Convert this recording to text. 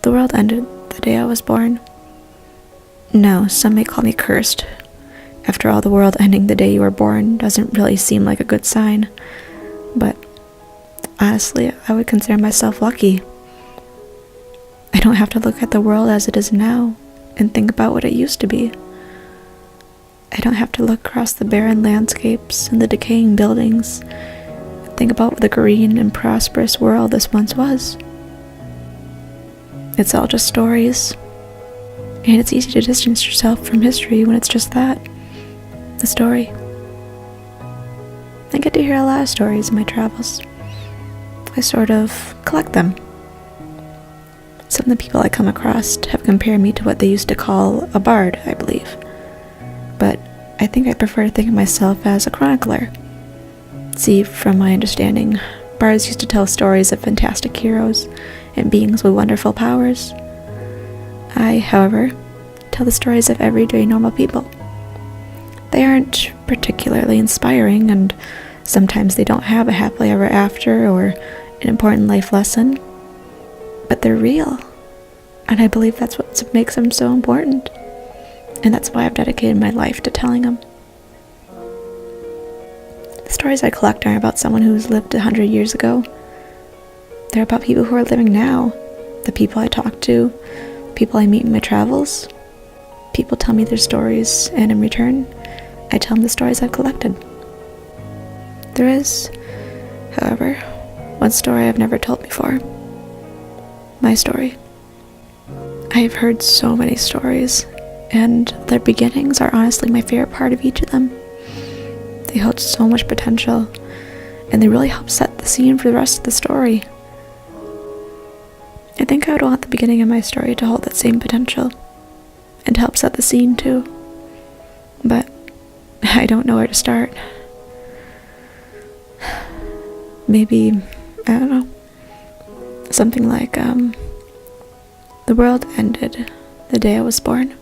The world ended the day I was born. No, some may call me cursed. After all, the world ending the day you were born doesn't really seem like a good sign. But honestly, I would consider myself lucky. I don't have to look at the world as it is now and think about what it used to be. I don't have to look across the barren landscapes and the decaying buildings and think about the green and prosperous world this once was. It's all just stories, and it's easy to distance yourself from history when it's just that, a story. I get to hear a lot of stories in my travels. I sort of collect them. Some of the people I come across have compared me to what they used to call a bard, I believe. But I think I prefer to think of myself as a chronicler. See, from my understanding, bards used to tell stories of fantastic heroes and beings with wonderful powers. I, however, tell the stories of everyday normal people. They aren't particularly inspiring, and sometimes they don't have a happily ever after or an important life lesson, but they're real, and I believe that's what makes them so important, and that's why I've dedicated my life to telling them. The stories I collect aren't about someone who's lived 100 years ago. They're about people who are living now, the people I talk to, people I meet in my travels. People tell me their stories, and in return, I tell them the stories I've collected. There is, however, one story I've never told before. My story. I have heard so many stories, and their beginnings are honestly my favorite part of each of them. They hold so much potential, and they really help set the scene for the rest of the story. I think I would want the beginning of my story to hold that same potential, and to help set the scene too. But I don't know where to start. Maybe, I don't know, something like, the world ended the day I was born.